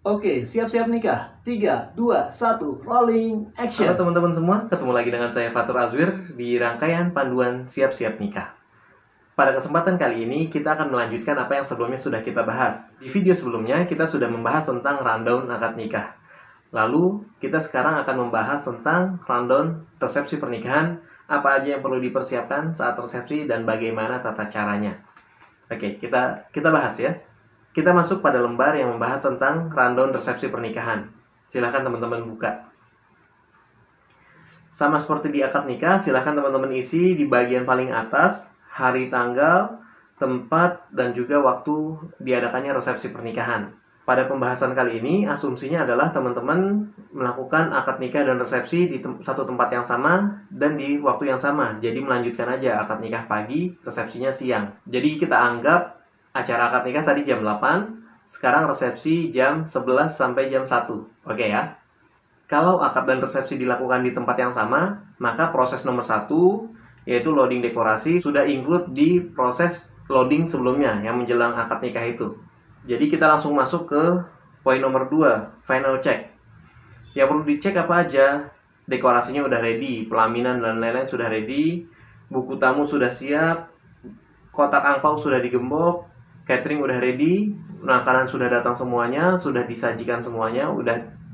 Oke, siap-siap nikah. 3, 2, 1, rolling, action. Halo teman-teman semua, ketemu lagi dengan saya Fatur Azwir di rangkaian panduan siap-siap nikah. Pada kesempatan kali ini, kita akan melanjutkan apa yang sebelumnya sudah kita bahas. Di video sebelumnya, kita sudah membahas tentang rundown akad nikah. Lalu, kita sekarang akan membahas tentang rundown resepsi pernikahan, apa aja yang perlu dipersiapkan saat resepsi, dan bagaimana tata caranya. Oke, kita bahas ya. Kita masuk pada lembar yang membahas tentang rundown resepsi pernikahan. Silahkan teman-teman buka. Sama seperti di akad nikah, silahkan teman-teman isi di bagian paling atas, hari, tanggal, tempat, dan juga waktu diadakannya resepsi pernikahan. Pada pembahasan kali ini, asumsinya adalah teman-teman melakukan akad nikah dan resepsi di satu tempat yang sama dan di waktu yang sama. Jadi melanjutkan aja akad nikah pagi, resepsinya siang. Jadi kita anggap acara akad nikah tadi jam 8, sekarang resepsi jam 11 sampai jam 1. Oke ya? Kalau akad dan resepsi dilakukan di tempat yang sama, maka proses nomor 1, yaitu loading dekorasi, sudah include di proses loading sebelumnya yang menjelang akad nikah itu. Jadi kita langsung masuk ke poin nomor 2, final check. Yang perlu dicek apa aja? Dekorasinya udah ready, pelaminan dan lain-lain sudah ready, buku tamu sudah siap, kotak angpau sudah digembok, catering udah ready, makanan sudah datang semuanya, sudah disajikan semuanya,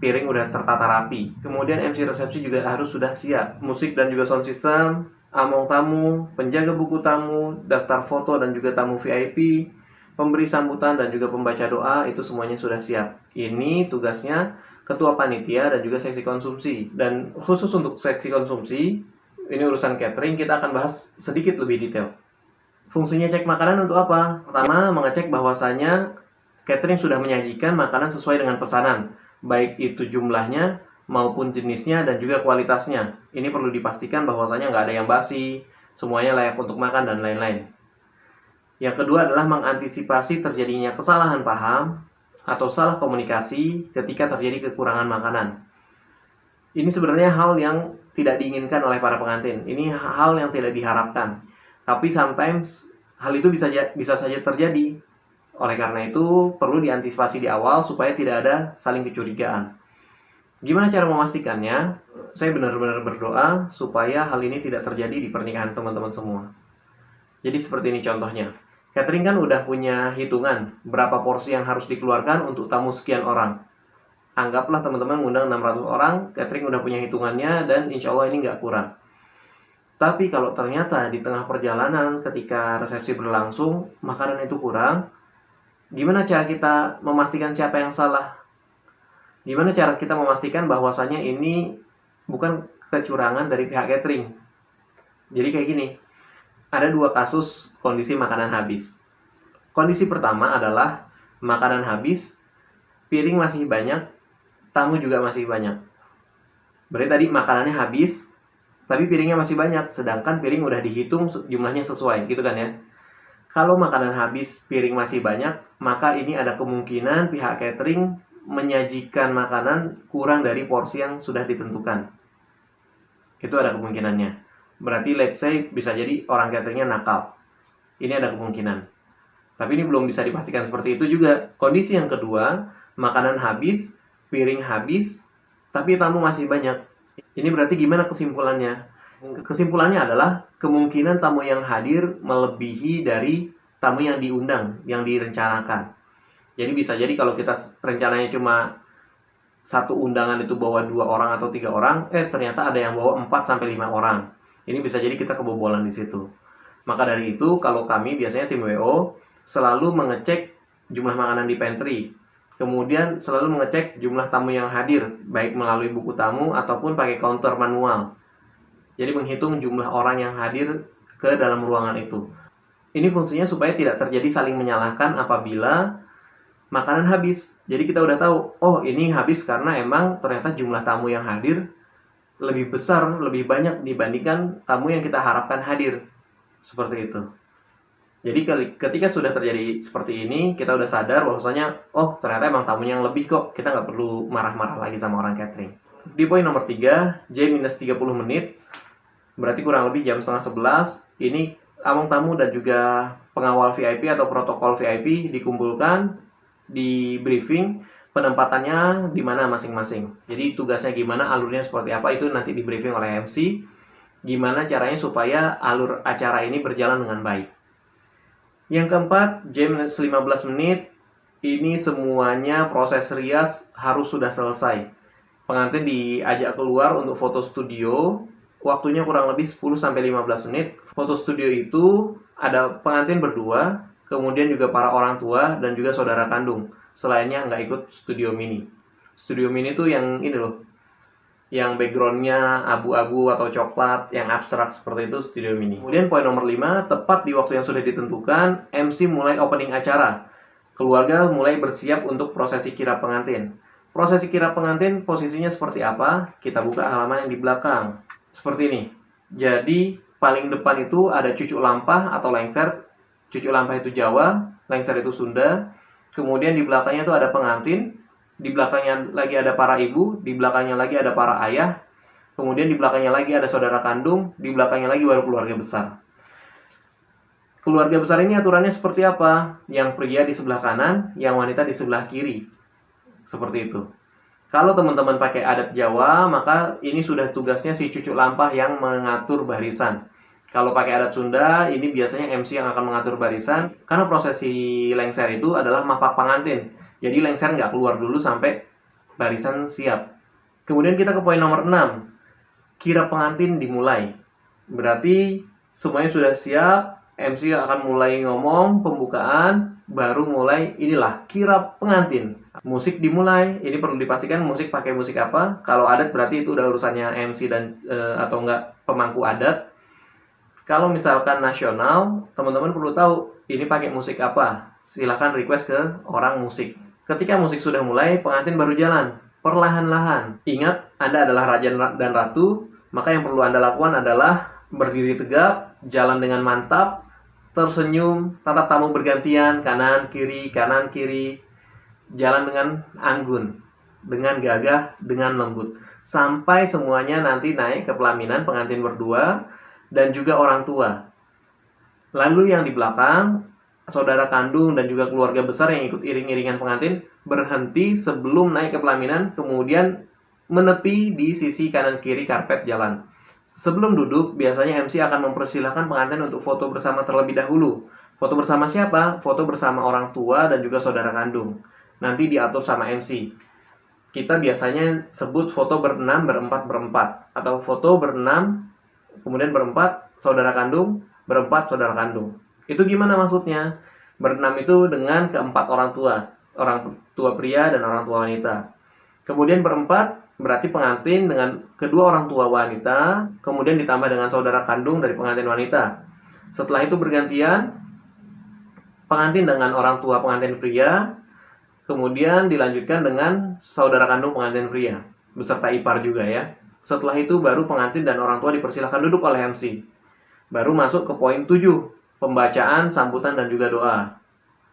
piring udah tertata rapi. Kemudian MC resepsi juga harus sudah siap. Musik dan juga sound system, among tamu, penjaga buku tamu, daftar foto dan juga tamu VIP, pemberi sambutan dan juga pembaca doa, itu semuanya sudah siap. Ini tugasnya ketua panitia dan juga seksi konsumsi. Dan khusus untuk seksi konsumsi, ini urusan catering, kita akan bahas sedikit lebih detail. Fungsinya cek makanan untuk apa? Pertama, mengecek bahwasanya catering sudah menyajikan makanan sesuai dengan pesanan, baik itu jumlahnya maupun jenisnya dan juga kualitasnya. Ini perlu dipastikan bahwasanya nggak ada yang basi, semuanya layak untuk makan dan lain-lain. Yang kedua adalah mengantisipasi terjadinya kesalahan paham atau salah komunikasi ketika terjadi kekurangan makanan. Ini sebenarnya hal yang tidak diinginkan oleh para pengantin. Ini hal yang tidak diharapkan. Tapi sometimes hal itu bisa saja terjadi. Oleh karena itu, perlu diantisipasi di awal supaya tidak ada saling kecurigaan. Gimana cara memastikannya? Saya benar-benar berdoa supaya hal ini tidak terjadi di pernikahan teman-teman semua. Jadi seperti ini contohnya. Catering kan udah punya hitungan berapa porsi yang harus dikeluarkan untuk tamu sekian orang. Anggaplah teman-teman ngundang 600 orang, catering udah punya hitungannya dan insya Allah ini nggak kurang. Tapi kalau ternyata di tengah perjalanan ketika resepsi berlangsung, makanan itu kurang, gimana cara kita memastikan siapa yang salah? Gimana cara kita memastikan bahwasannya ini bukan kecurangan dari pihak catering? Jadi kayak gini, ada dua kasus kondisi makanan habis. Kondisi pertama adalah makanan habis, piring masih banyak, tamu juga masih banyak. Berarti tadi makanannya habis, tapi piringnya masih banyak, sedangkan piring udah dihitung jumlahnya sesuai, gitu kan ya. Kalau makanan habis, piring masih banyak, maka ini ada kemungkinan pihak catering menyajikan makanan kurang dari porsi yang sudah ditentukan. Itu ada kemungkinannya. Berarti let's say bisa jadi orang cateringnya nakal. Ini ada kemungkinan. Tapi ini belum bisa dipastikan seperti itu juga. Kondisi yang kedua, makanan habis, piring habis, tapi tamu masih banyak. Ini berarti gimana kesimpulannya? Kesimpulannya adalah kemungkinan tamu yang hadir melebihi dari tamu yang diundang, yang direncanakan. Jadi bisa jadi kalau kita rencananya cuma satu undangan itu bawa 2 orang atau 3 orang, ternyata ada yang bawa 4 sampai 5 orang. Ini bisa jadi kita kebobolan di situ. Maka dari itu, kalau kami biasanya tim WO selalu mengecek jumlah makanan di pantry. Kemudian selalu mengecek jumlah tamu yang hadir, baik melalui buku tamu ataupun pakai counter manual. Jadi menghitung jumlah orang yang hadir ke dalam ruangan itu. Ini fungsinya supaya tidak terjadi saling menyalahkan apabila makanan habis. Jadi kita udah tahu, oh ini habis karena emang ternyata jumlah tamu yang hadir lebih besar, lebih banyak dibandingkan tamu yang kita harapkan hadir. Seperti itu. Jadi ketika sudah terjadi seperti ini, kita udah sadar bahwasanya, oh ternyata emang tamunya yang lebih kok. Kita nggak perlu marah-marah lagi sama orang catering. Di poin nomor 3, J-30 menit, berarti kurang lebih jam setengah 11, ini among tamu dan juga pengawal VIP atau protokol VIP dikumpulkan, di briefing, penempatannya di mana masing-masing. Jadi tugasnya gimana, alurnya seperti apa, itu nanti di briefing oleh MC. Gimana caranya supaya alur acara ini berjalan dengan baik. Yang keempat, jam 15 menit. Ini semuanya proses rias harus sudah selesai. Pengantin diajak keluar untuk foto studio. Waktunya kurang lebih 10-15 menit. Foto studio itu ada pengantin berdua, kemudian juga para orang tua dan juga saudara kandung. Selainnya nggak ikut studio mini. Studio mini itu yang ini loh, yang backgroundnya abu-abu atau coklat, yang abstrak seperti itu, studio mini. Kemudian poin nomor 5, tepat di waktu yang sudah ditentukan, MC mulai opening acara. Keluarga mulai bersiap untuk prosesi kirap pengantin. Prosesi kirap pengantin posisinya seperti apa? Kita buka halaman yang di belakang. Seperti ini. Jadi paling depan itu ada cucuk lampah atau lengser. Cucuk lampah itu Jawa, lengser itu Sunda. Kemudian di belakangnya itu ada pengantin. Di belakangnya lagi ada para ibu, di belakangnya lagi ada para ayah, kemudian di belakangnya lagi ada saudara kandung, di belakangnya lagi baru keluarga besar. Keluarga besar ini aturannya seperti apa? Yang pria di sebelah kanan, yang wanita di sebelah kiri. Seperti itu. Kalau teman-teman pakai adat Jawa, maka ini sudah tugasnya si cucuk lampah yang mengatur barisan. Kalau pakai adat Sunda, ini biasanya MC yang akan mengatur barisan, karena prosesi lengser itu adalah mapak pengantin. Jadi lengser nggak keluar dulu sampai barisan siap. Kemudian kita ke poin nomor 6. Kirap pengantin dimulai. Berarti semuanya sudah siap. MC akan mulai ngomong pembukaan. Baru mulai inilah kirap pengantin. Musik dimulai. Ini perlu dipastikan musik pakai musik apa. Kalau adat berarti itu udah urusannya MC dan atau enggak pemangku adat. Kalau misalkan nasional, teman-teman perlu tahu ini pakai musik apa. Silahkan request ke orang musik. Ketika musik sudah mulai, pengantin baru jalan, perlahan-lahan. Ingat, Anda adalah raja dan ratu, maka yang perlu Anda lakukan adalah berdiri tegap, jalan dengan mantap, tersenyum, tatap tamu bergantian, kanan, kiri, jalan dengan anggun, dengan gagah, dengan lembut. Sampai semuanya nanti naik ke pelaminan pengantin berdua, dan juga orang tua. Lalu yang di belakang, saudara kandung dan juga keluarga besar yang ikut iring-iringan pengantin berhenti sebelum naik ke pelaminan, kemudian menepi di sisi kanan kiri karpet jalan. Sebelum duduk, biasanya MC akan mempersilahkan pengantin untuk foto bersama terlebih dahulu. Foto bersama siapa? Foto bersama orang tua dan juga saudara kandung. Nanti diatur sama MC. Kita biasanya sebut foto berenam, berempat, atau foto berenam, kemudian berempat, saudara kandung, berempat, saudara kandung. Itu gimana maksudnya? Berenam itu dengan keempat orang tua pria dan orang tua wanita. Kemudian berempat berarti pengantin dengan kedua orang tua wanita, kemudian ditambah dengan saudara kandung dari pengantin wanita. Setelah itu bergantian, pengantin dengan orang tua pengantin pria, kemudian dilanjutkan dengan saudara kandung pengantin pria, beserta ipar juga ya. Setelah itu baru pengantin dan orang tua dipersilahkan duduk oleh MC. Baru masuk ke poin 7. Pembacaan, sambutan, dan juga doa.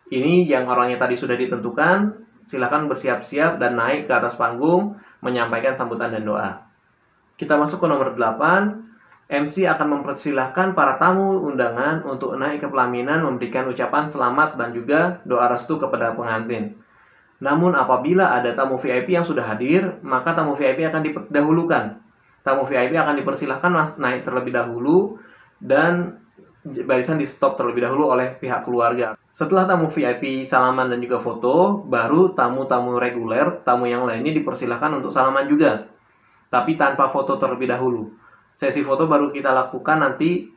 Ini yang orangnya tadi sudah ditentukan. Silakan bersiap-siap dan naik ke atas panggung menyampaikan sambutan dan doa. Kita masuk ke nomor 8. MC akan mempersilahkan para tamu undangan untuk naik ke pelaminan memberikan ucapan selamat dan juga doa restu kepada pengantin. Namun apabila ada tamu VIP yang sudah hadir, maka tamu VIP akan didahulukan. Tamu VIP akan dipersilahkan naik terlebih dahulu dan barisan di stop terlebih dahulu oleh pihak keluarga. Setelah tamu VIP salaman dan juga foto, baru tamu-tamu reguler, tamu yang lainnya dipersilahkan untuk salaman juga. Tapi tanpa foto terlebih dahulu. Sesi foto baru kita lakukan nanti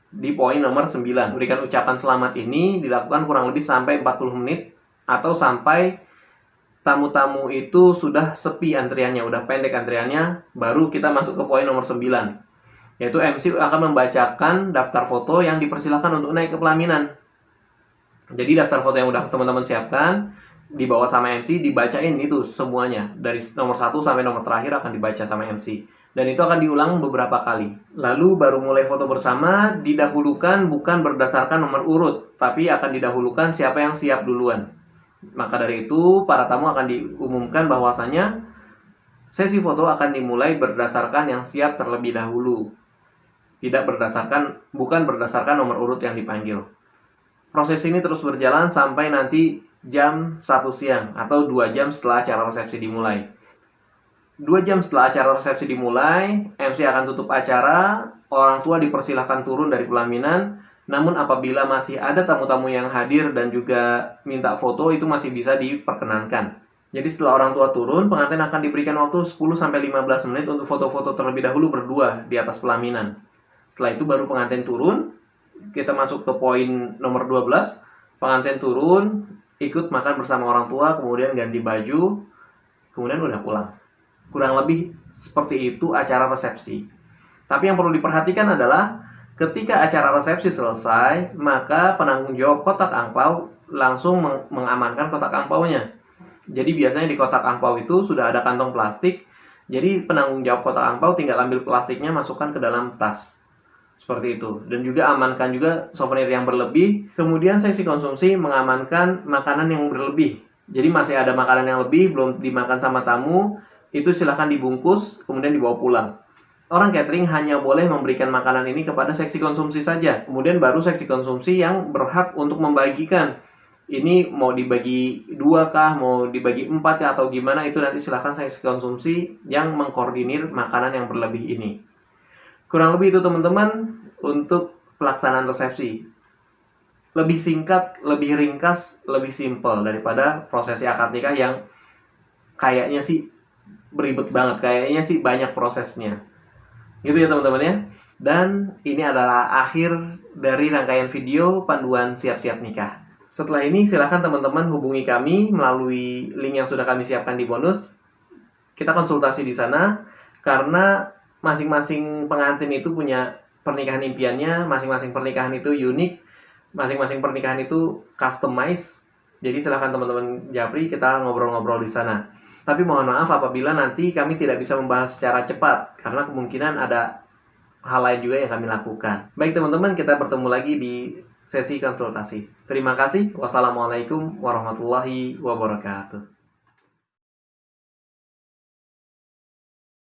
di poin nomor 9. Berikan ucapan selamat ini dilakukan kurang lebih sampai 40 menit atau sampai tamu-tamu itu sudah sepi antriannya, udah pendek antriannya, baru kita masuk ke poin nomor 9. Yaitu MC akan membacakan daftar foto yang dipersilakan untuk naik ke pelaminan. Jadi daftar foto yang udah teman-teman siapkan dibawa sama MC, dibacain itu semuanya. Dari nomor 1 sampai nomor terakhir akan dibaca sama MC. Dan itu akan diulang beberapa kali. Lalu baru mulai foto bersama, didahulukan bukan berdasarkan nomor urut, tapi akan didahulukan siapa yang siap duluan. Maka dari itu, para tamu akan diumumkan bahwasanya sesi foto akan dimulai berdasarkan yang siap terlebih dahulu. Bukan berdasarkan nomor urut yang dipanggil. Proses ini terus berjalan sampai nanti jam 1 siang atau 2 jam setelah acara resepsi dimulai. 2 jam setelah acara resepsi dimulai, MC akan tutup acara, orang tua dipersilahkan turun dari pelaminan, namun apabila masih ada tamu-tamu yang hadir dan juga minta foto, itu masih bisa diperkenankan. Jadi setelah orang tua turun, pengantin akan diberikan waktu 10-15 menit untuk foto-foto terlebih dahulu berdua di atas pelaminan. Setelah itu baru pengantin turun, kita masuk ke poin nomor 12, pengantin turun, ikut makan bersama orang tua, kemudian ganti baju, kemudian udah pulang. Kurang lebih seperti itu acara resepsi. Tapi yang perlu diperhatikan adalah ketika acara resepsi selesai, maka penanggung jawab kotak angpau langsung mengamankan kotak angpaunya. Jadi biasanya di kotak angpau itu sudah ada kantong plastik. Jadi penanggung jawab kotak angpau tinggal ambil plastiknya, masukkan ke dalam tas. Seperti itu. Dan juga amankan juga souvenir yang berlebih. Kemudian seksi konsumsi mengamankan makanan yang berlebih. Jadi masih ada makanan yang lebih belum dimakan sama tamu, itu silahkan dibungkus, kemudian dibawa pulang. Orang catering hanya boleh memberikan makanan ini kepada seksi konsumsi saja. Kemudian baru seksi konsumsi yang berhak untuk membagikan. Ini mau dibagi 2 kah, mau dibagi 4 kah, atau gimana, itu nanti silahkan seksi konsumsi yang mengkoordinir makanan yang berlebih ini. Kurang lebih itu teman-teman untuk pelaksanaan resepsi. Lebih singkat, lebih ringkas, lebih simpel daripada prosesi akad nikah yang kayaknya sih beribet banget, kayaknya sih banyak prosesnya. Gitu ya teman-teman ya. Dan ini adalah akhir dari rangkaian video panduan siap-siap nikah. Setelah ini silahkan teman-teman hubungi kami melalui link yang sudah kami siapkan di bonus. Kita konsultasi di sana karena masing-masing pengantin itu punya pernikahan impiannya, masing-masing pernikahan itu unik, masing-masing pernikahan itu customize. Jadi silahkan teman-teman japri, kita ngobrol-ngobrol di sana. Tapi mohon maaf apabila nanti kami tidak bisa membahas secara cepat, karena kemungkinan ada hal lain juga yang kami lakukan. Baik teman-teman, kita bertemu lagi di sesi konsultasi. Terima kasih. Wassalamualaikum warahmatullahi wabarakatuh.